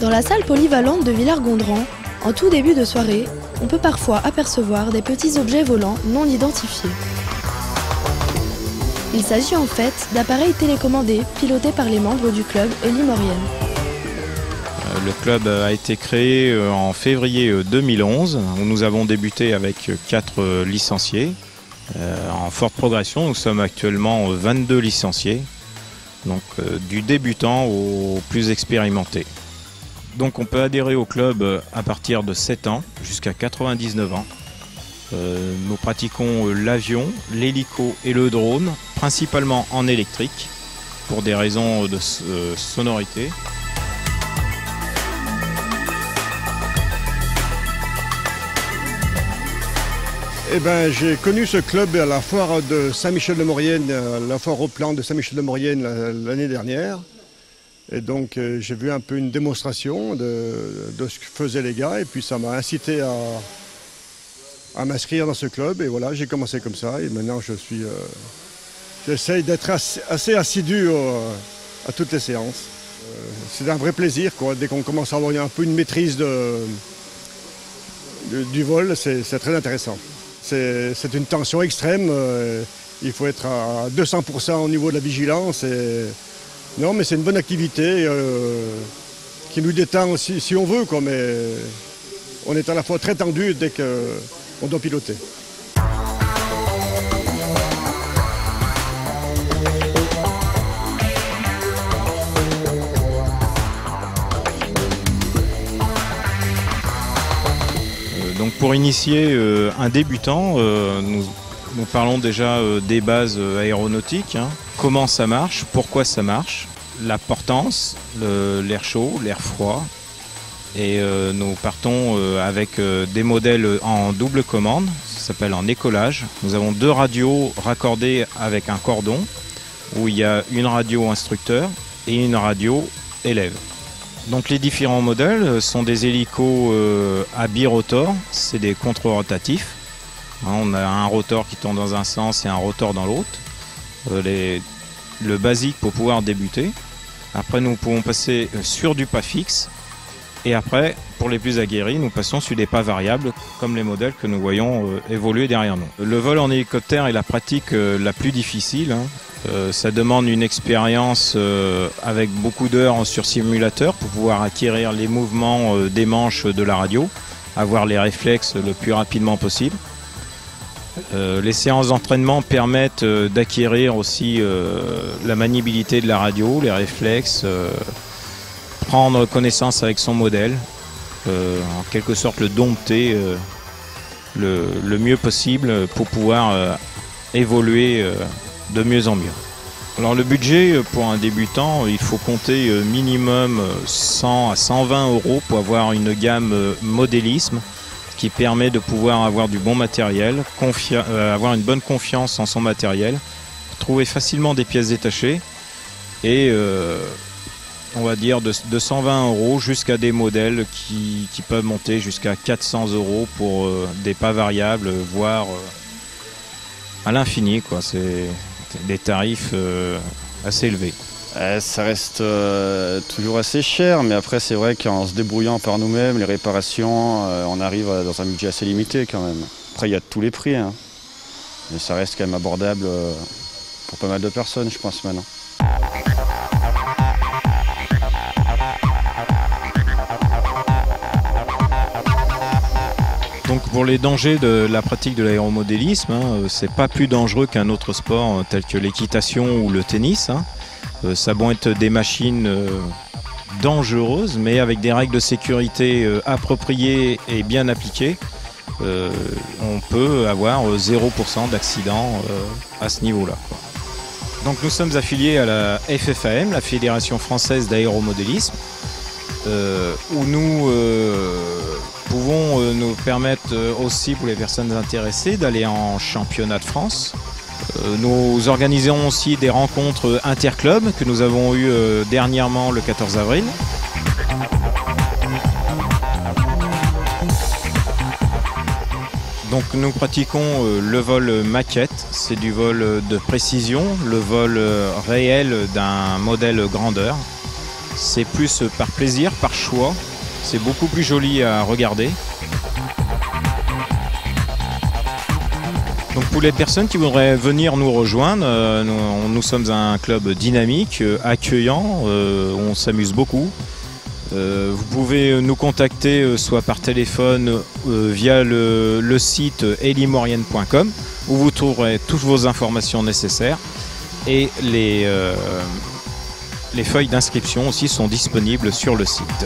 Dans la salle polyvalente de Villars-Gondran, en tout début de soirée, on peut parfois apercevoir des petits objets volants non identifiés. Il s'agit en fait d'appareils télécommandés pilotés par les membres du club Elie-Maurienne. Le club a été créé en février 2011, où nous avons débuté avec 4 licenciés. En forte progression, nous sommes actuellement 22 licenciés, donc du débutant au plus expérimenté. Donc on peut adhérer au club à partir de 7 ans jusqu'à 99 ans. Nous pratiquons l'avion, l'hélico et le drone, principalement en électrique, pour des raisons de sonorité. Eh ben, j'ai connu ce club à la foire de Saint-Michel-de-Maurienne, la foire au plan de Saint-Michel-de-Maurienne l'année dernière. Et donc j'ai vu un peu une démonstration de ce que faisaient les gars et puis ça m'a incité à m'inscrire dans ce club. Et voilà, j'ai commencé comme ça et maintenant j'essaye d'être assez assidu à toutes les séances. C'est un vrai plaisir, quoi. Dès qu'on commence à avoir un peu une maîtrise du vol, c'est très intéressant. C'est une tension extrême, il faut être à 200% au niveau de la vigilance. Non, mais c'est une bonne activité qui nous détend aussi, si on veut, quoi, mais on est à la fois très tendu dès qu'on doit piloter. Donc pour initier un débutant, nous parlons déjà des bases aéronautiques, hein. Comment ça marche, pourquoi ça marche, la portance, l'air chaud, l'air froid. Et nous partons avec des modèles en double commande, ça s'appelle en écolage. Nous avons 2 radios raccordées avec un cordon, où il y a une radio instructeur et une radio élève. Donc les différents modèles sont des hélicos à birotor, c'est des contre-rotatifs. On a un rotor qui tourne dans un sens et un rotor dans l'autre. Le basique pour pouvoir débuter. Après nous pouvons passer sur du pas fixe. Et après, pour les plus aguerris, nous passons sur des pas variables comme les modèles que nous voyons évoluer derrière nous. Le vol en hélicoptère est la pratique la plus difficile, hein. Ça demande une expérience avec beaucoup d'heures sur simulateur pour pouvoir acquérir les mouvements des manches de la radio, avoir les réflexes le plus rapidement possible. Les séances d'entraînement permettent d'acquérir aussi la maniabilité de la radio, les réflexes, prendre connaissance avec son modèle, en quelque sorte le dompter le mieux possible pour pouvoir évoluer de mieux en mieux. Alors le budget pour un débutant, il faut compter minimum 100 à 120 € pour avoir une gamme modélisme qui permet de pouvoir avoir du bon matériel, avoir une bonne confiance en son matériel, trouver facilement des pièces détachées et on va dire de 120 € jusqu'à des modèles qui peuvent monter jusqu'à 400 € pour des pas variables, voire à l'infini, quoi. C'est des tarifs assez élevés. Ça reste toujours assez cher, mais après c'est vrai qu'en se débrouillant par nous-mêmes, les réparations, on arrive dans un budget assez limité quand même. Après il y a tous les prix, hein. Mais ça reste quand même abordable pour pas mal de personnes, je pense maintenant. Donc pour les dangers de la pratique de l'aéromodélisme, hein, c'est pas plus dangereux qu'un autre sport tel que l'équitation ou le tennis, hein. Ça a beau être des machines dangereuses, mais avec des règles de sécurité appropriées et bien appliquées, on peut avoir 0% d'accidents à ce niveau-là, quoi. Donc nous sommes affiliés à la FFAM, la Fédération Française d'Aéromodélisme, où nous pouvons nous permettre aussi pour les personnes intéressées d'aller en championnat de France. Nous organisons aussi des rencontres interclubs que nous avons eues dernièrement le 14 avril. Donc nous pratiquons le vol maquette, c'est du vol de précision, le vol réel d'un modèle grandeur. C'est plus par plaisir, par choix. C'est beaucoup plus joli à regarder. Donc pour les personnes qui voudraient venir nous rejoindre, nous sommes un club dynamique, accueillant, on s'amuse beaucoup. Vous pouvez nous contacter soit par téléphone via le site elimorienne.com où vous trouverez toutes vos informations nécessaires et les feuilles d'inscription aussi sont disponibles sur le site.